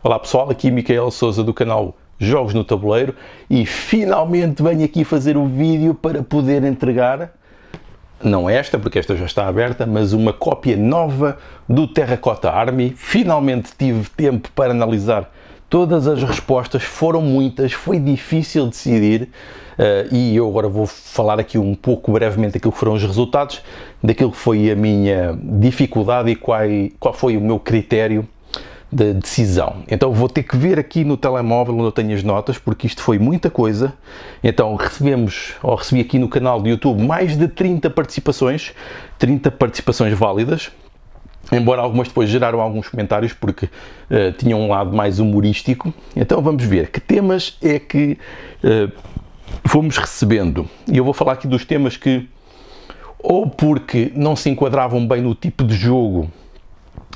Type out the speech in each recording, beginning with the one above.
Olá pessoal, aqui Micael Sousa do canal Jogos no Tabuleiro e finalmente venho aqui fazer um vídeo para poder entregar, não esta, porque esta já está aberta, mas uma cópia nova do Terracotta Army. Finalmente tive tempo para analisar todas as respostas, foram muitas, foi difícil decidir e eu agora vou falar aqui um pouco brevemente daquilo que foram os resultados, daquilo que foi a minha dificuldade e qual foi o meu critério de decisão. Então vou ter que ver aqui no telemóvel onde eu tenho as notas, porque isto foi muita coisa. Então recebi aqui no canal do YouTube mais de 30 participações válidas, embora algumas depois geraram alguns comentários porque tinham um lado mais humorístico. Então vamos ver que temas é que fomos recebendo, e eu vou falar aqui dos temas que ou porque não se enquadravam bem no tipo de jogo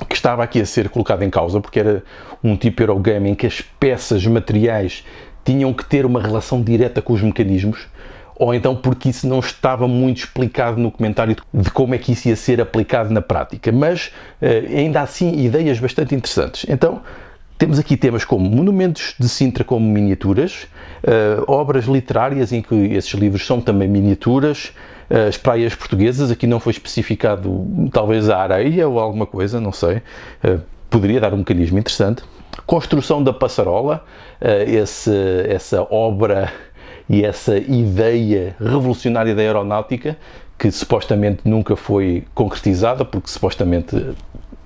que estava aqui a ser colocado em causa, porque era um tipo Eurogame em que as peças materiais tinham que ter uma relação direta com os mecanismos, ou então porque isso não estava muito explicado no comentário de como é que isso ia ser aplicado na prática, mas ainda assim ideias bastante interessantes. Então temos aqui temas como monumentos de Sintra como miniaturas, obras literárias em que esses livros são também miniaturas, as praias portuguesas, aqui não foi especificado talvez a areia ou alguma coisa, não sei, poderia dar um mecanismo interessante. Construção da passarola, essa obra e essa ideia revolucionária da aeronáutica, que supostamente nunca foi concretizada, porque supostamente,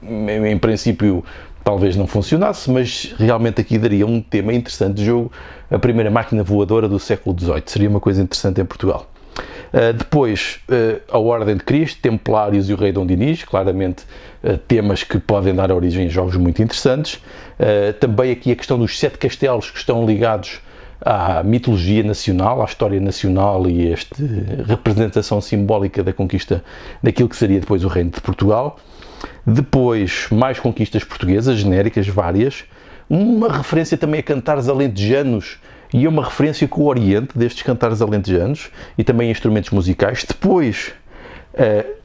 em princípio, talvez não funcionasse, mas realmente aqui daria um tema interessante de jogo, a primeira máquina voadora do século XVIII, seria uma coisa interessante em Portugal. Depois, a Ordem de Cristo, Templários e o Rei Dom Dinis, claramente temas que podem dar origem a jogos muito interessantes. Também aqui a questão dos 7 castelos que estão ligados à mitologia nacional, à história nacional e a esta representação simbólica da conquista daquilo que seria depois o Reino de Portugal. Depois, mais conquistas portuguesas, genéricas, várias. Uma referência também a cantares alentejanos e uma referência com o Oriente destes cantares alentejanos e também instrumentos musicais. Depois,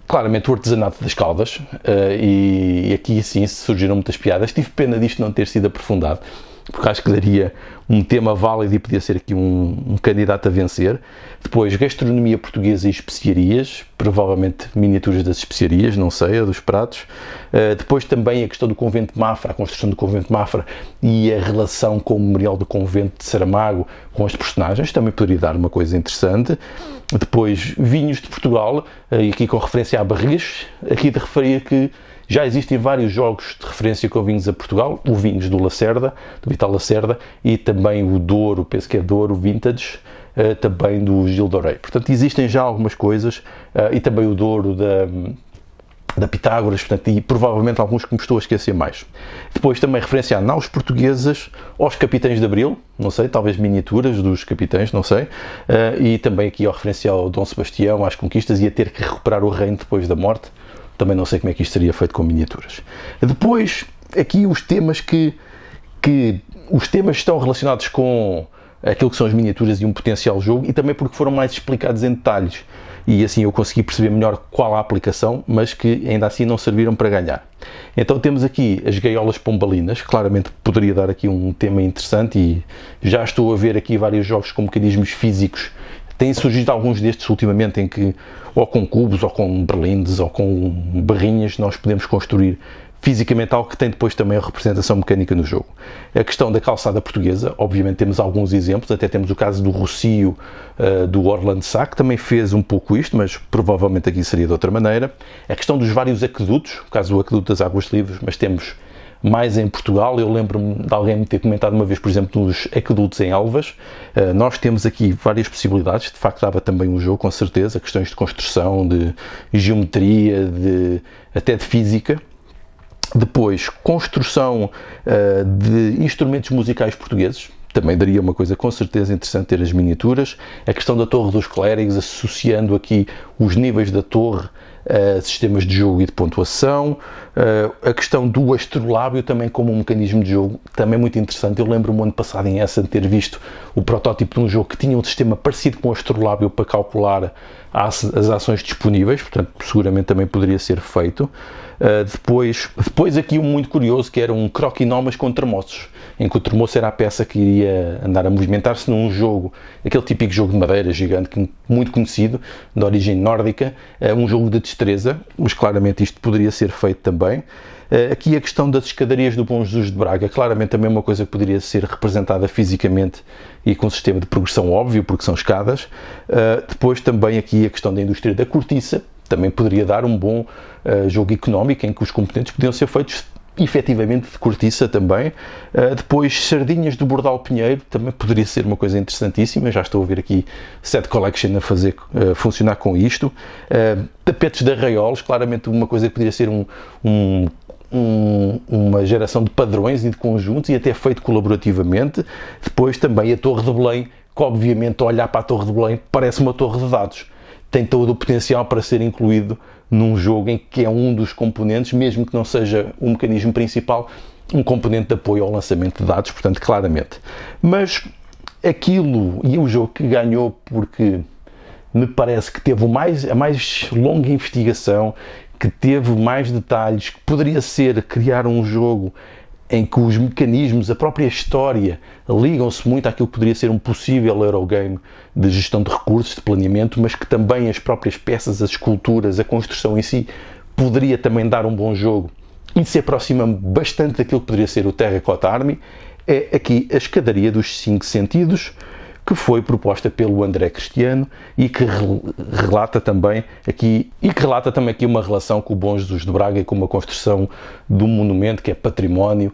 claramente o artesanato das Caldas, e aqui sim surgiram muitas piadas. Tive pena disto não ter sido aprofundado, porque acho que daria um tema válido e podia ser aqui um candidato a vencer. Depois, gastronomia portuguesa e especiarias, provavelmente miniaturas das especiarias, não sei, a dos pratos. Depois também a questão do Convento de Mafra, a construção do Convento de Mafra e a relação com o Memorial do Convento de Saramago com as personagens, também poderia dar uma coisa interessante. Depois, vinhos de Portugal, e aqui com referência a barris, aqui de referir que já existem vários jogos de referência com vinhos a Portugal, o Vinhos do Lacerda, do Vital Lacerda, e também o Douro, penso que é Douro Vintage, também do Gil Dorei. Portanto, existem já algumas coisas, e também o Douro da Pitágoras, portanto, e provavelmente alguns que me estou a esquecer mais. Depois também referência a naus portuguesas, aos Capitães de Abril, não sei, talvez miniaturas dos capitães, não sei, e também aqui a referência ao Dom Sebastião, às conquistas e a ter que recuperar o reino depois da morte. Também não sei como é que isto seria feito com miniaturas. Depois, aqui os temas os temas estão relacionados com aquilo que são as miniaturas e um potencial jogo, e também porque foram mais explicados em detalhes. E assim eu consegui perceber melhor qual a aplicação, mas que ainda assim não serviram para ganhar. Então temos aqui as gaiolas pombalinas, claramente poderia dar aqui um tema interessante, e já estou a ver aqui vários jogos com mecanismos físicos. Têm surgido alguns destes ultimamente em que, ou com cubos, ou com berlindes, ou com barrinhas, nós podemos construir fisicamente algo que tem depois também a representação mecânica no jogo. A questão da calçada portuguesa, obviamente temos alguns exemplos, até temos o caso do Rocio, do Orlando Sá, que também fez um pouco isto, mas provavelmente aqui seria de outra maneira. A questão dos vários aquedutos, o caso do aqueduto das Águas Livres, mas temos mais em Portugal. Eu lembro-me de alguém me ter comentado uma vez, por exemplo, nos aquedutos em Elvas. Nós temos aqui várias possibilidades, de facto dava também um jogo, com certeza, questões de construção, de geometria, até de física. Depois, construção de instrumentos musicais portugueses, também daria uma coisa com certeza interessante ter as miniaturas. A questão da Torre dos Clérigos, associando aqui os níveis da torre sistemas de jogo e de pontuação, a questão do astrolábio também como um mecanismo de jogo, também muito interessante. Eu lembro-me ano passado em Essen ter visto o protótipo de um jogo que tinha um sistema parecido com o astrolábio para calcular as ações disponíveis, portanto seguramente também poderia ser feito. Depois aqui um muito curioso, que era um croquinó, com termossos, em que o termoço era a peça que iria andar a movimentar-se num jogo, aquele típico jogo de madeira gigante, muito conhecido, de origem nórdica, um jogo de destreza, mas claramente isto poderia ser feito também. Aqui a questão das escadarias do Bom Jesus de Braga, claramente também uma coisa que poderia ser representada fisicamente e com um sistema de progressão óbvio, porque são escadas. Depois também aqui a questão da indústria da cortiça, também poderia dar um bom jogo económico, em que os componentes podiam ser feitos efetivamente de cortiça também. Depois sardinhas do Bordal Pinheiro, também poderia ser uma coisa interessantíssima, já estou a ver aqui Set Collection a fazer funcionar com isto. Tapetes de arraiolos, claramente uma coisa que poderia ser uma geração de padrões e de conjuntos, e até feito colaborativamente. Depois também a Torre de Belém, que obviamente, ao olhar para a Torre de Belém, parece uma torre de dados. Tem todo o potencial para ser incluído num jogo em que é um dos componentes, mesmo que não seja o mecanismo principal, um componente de apoio ao lançamento de dados, portanto, claramente. Mas aquilo, e o jogo que ganhou porque me parece que teve a mais longa investigação, que teve mais detalhes, que poderia ser criar um jogo em que os mecanismos, a própria história, ligam-se muito àquilo que poderia ser um possível Eurogame de gestão de recursos, de planeamento, mas que também as próprias peças, as esculturas, a construção em si, poderia também dar um bom jogo e se aproxima bastante daquilo que poderia ser o Terracotta Army. É aqui a escadaria dos 5 sentidos, que foi proposta pelo André Cristiano e que relata também aqui uma relação com o Bom Jesus de Braga e com uma construção de um monumento que é património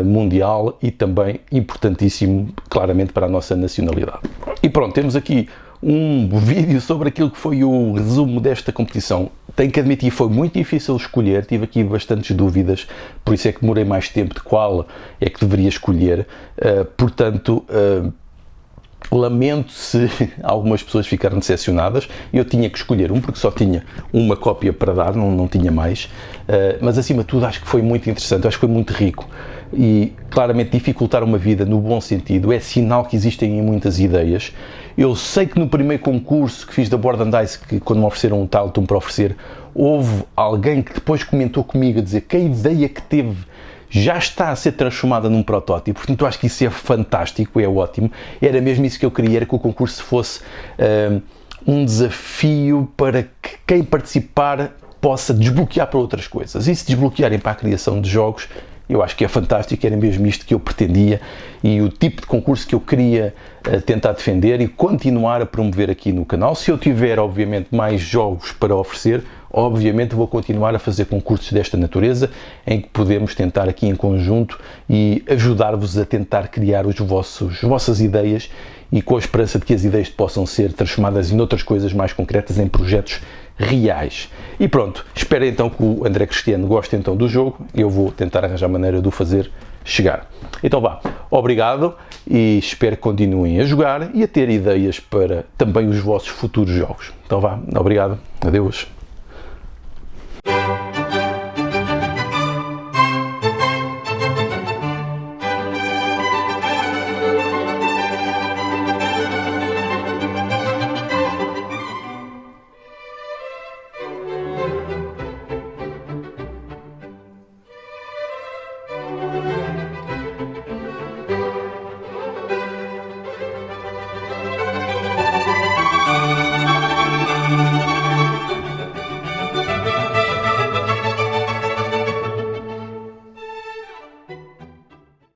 mundial e também importantíssimo, claramente, para a nossa nacionalidade. E pronto, temos aqui um vídeo sobre aquilo que foi o resumo desta competição. Tenho que admitir, foi muito difícil escolher, tive aqui bastantes dúvidas, por isso é que demorei mais tempo de qual é que deveria escolher. Portanto, lamento se algumas pessoas ficaram decepcionadas. Eu tinha que escolher um, porque só tinha uma cópia para dar, não tinha mais. Mas acima de tudo acho que foi muito interessante, acho que foi muito rico. E claramente dificultar uma vida no bom sentido é sinal que existem muitas ideias. Eu sei que no primeiro concurso que fiz da Board & Dice, que quando me ofereceram um Taltum para oferecer, houve alguém que depois comentou comigo a dizer que a ideia que teve já está a ser transformada num protótipo. Portanto, eu acho que isso é fantástico, é ótimo. Era mesmo isso que eu queria, era que o concurso fosse um desafio para que quem participar possa desbloquear para outras coisas. E se desbloquearem para a criação de jogos, eu acho que é fantástico, era mesmo isto que eu pretendia e o tipo de concurso que eu queria tentar defender e continuar a promover aqui no canal. Se eu tiver, obviamente, mais jogos para oferecer, obviamente vou continuar a fazer concursos desta natureza, em que podemos tentar aqui em conjunto e ajudar-vos a tentar criar as vossas ideias, e com a esperança de que as ideias possam ser transformadas em outras coisas mais concretas, em projetos reais. E pronto, espero então que o André Cristiano goste então do jogo. Eu vou tentar arranjar maneira de o fazer chegar. Então vá, obrigado e espero que continuem a jogar e a ter ideias para também os vossos futuros jogos. Então vá, obrigado, adeus.